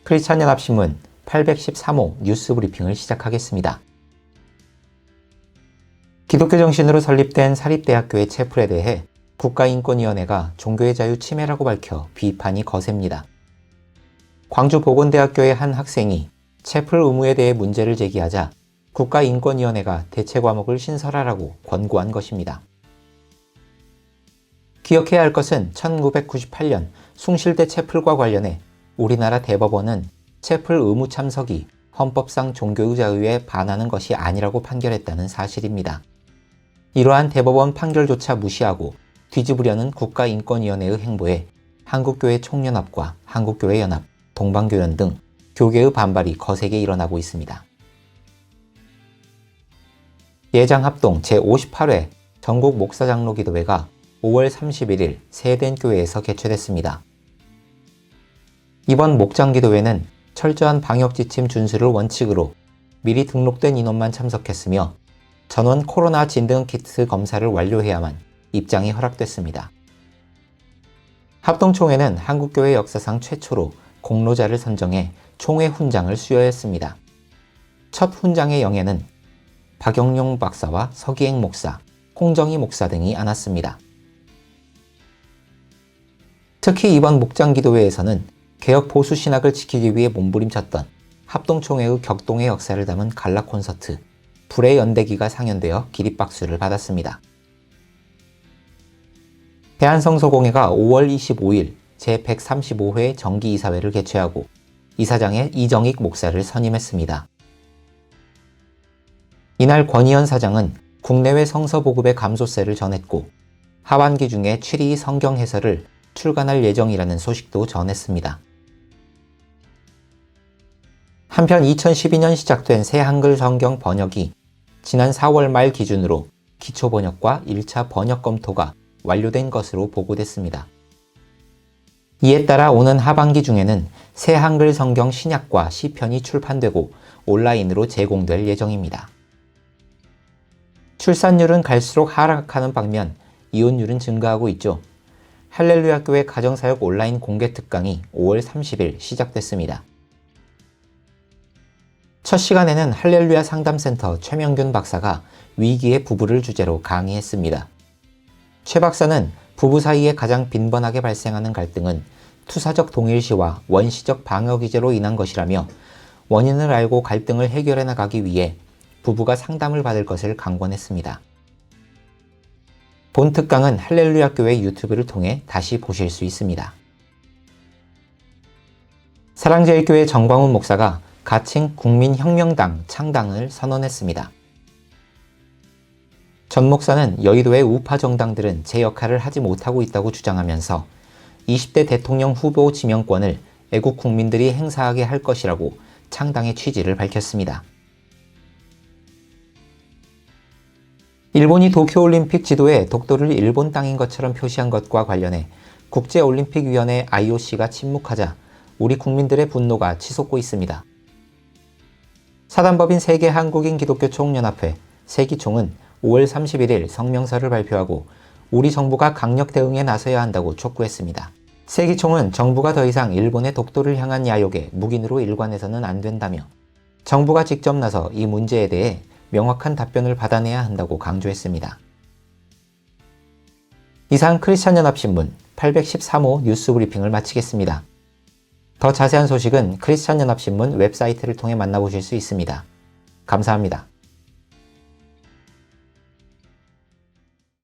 크리스찬연합신문 813호 뉴스 브리핑을 시작하겠습니다. 기독교 정신으로 설립된 사립대학교의 채플에 대해 국가인권위원회가 종교의 자유 침해라고 밝혀 비판이 거셉니다. 광주보건대학교의 한 학생이 채플 의무에 대해 문제를 제기하자 국가인권위원회가 대체 과목을 신설하라고 권고한 것입니다. 기억해야 할 것은 1998년 숭실대 채플과 관련해 우리나라 대법원은 채플 의무 참석이 헌법상 종교의 자유에 반하는 것이 아니라고 판결했다는 사실입니다. 이러한 대법원 판결조차 무시하고 뒤집으려는 국가인권위원회의 행보에 한국교회 총연합과 한국교회연합, 동방교연 등 교계의 반발이 거세게 일어나고 있습니다. 예장합동 제58회 전국 목사장로기도회가 5월 31일 세덴교회에서 개최됐습니다. 이번 목장기도회는 철저한 방역지침 준수를 원칙으로 미리 등록된 인원만 참석했으며 전원 코로나 진등 키트 검사를 완료해야만 입장이 허락됐습니다. 합동총회는 한국교회 역사상 최초로 공로자를 선정해 총회 훈장을 수여했습니다. 첫 훈장의 영예는 박영용 박사와 서기행 목사, 홍정희 목사 등이 안았습니다. 특히 이번 목장기도회에서는 개혁 보수 신학을 지키기 위해 몸부림쳤던 합동총회의 격동의 역사를 담은 갈라 콘서트 불의 연대기가 상연되어 기립박수를 받았습니다. 대한성서공회가 5월 25일 제135회 정기이사회를 개최하고 이사장에 이정익 목사를 선임했습니다. 이날 권희연 사장은 국내외 성서보급의 감소세를 전했고 하반기 중에 취리 성경 해설을 출간할 예정이라는 소식도 전했습니다. 한편 2012년 시작된 새 한글 성경 번역이 지난 4월 말 기준으로 기초 번역과 1차 번역 검토가 완료된 것으로 보고됐습니다. 이에 따라 오는 하반기 중에는 새 한글 성경 신약과 시편이 출판되고 온라인으로 제공될 예정입니다. 출산율은 갈수록 하락하는 반면 이혼율은 증가하고 있죠. 할렐루야 교회 가정사역 온라인 공개 특강이 5월 30일 시작됐습니다. 첫 시간에는 할렐루야 상담센터 최명균 박사가 위기의 부부를 주제로 강의했습니다. 최 박사는 부부 사이에 가장 빈번하게 발생하는 갈등은 투사적 동일시와 원시적 방어 기제로 인한 것이라며 원인을 알고 갈등을 해결해 나가기 위해 부부가 상담을 받을 것을 강권했습니다. 본 특강은 할렐루야 교회 유튜브를 통해 다시 보실 수 있습니다. 사랑제일교회 정광훈 목사가 가칭 국민혁명당 창당을 선언했습니다. 전 목사는 여의도의 우파 정당들은 제 역할을 하지 못하고 있다고 주장하면서 20대 대통령 후보 지명권을 애국 국민들이 행사하게 할 것이라고 창당의 취지를 밝혔습니다. 일본이 도쿄올림픽 지도에 독도를 일본 땅인 것처럼 표시한 것과 관련해 국제올림픽위원회 IOC가 침묵하자 우리 국민들의 분노가 치솟고 있습니다. 사단법인 세계 한국인 기독교 총연합회 세기총은 5월 31일 성명서를 발표하고 우리 정부가 강력 대응에 나서야 한다고 촉구했습니다. 세기총은 정부가 더 이상 일본의 독도를 향한 야욕에 묵인으로 일관해서는 안 된다며 정부가 직접 나서 이 문제에 대해 명확한 답변을 받아내야 한다고 강조했습니다. 이상 크리스찬연합신문 813호 뉴스 브리핑을 마치겠습니다. 더 자세한 소식은 크리스찬연합신문 웹사이트를 통해 만나보실 수 있습니다. 감사합니다.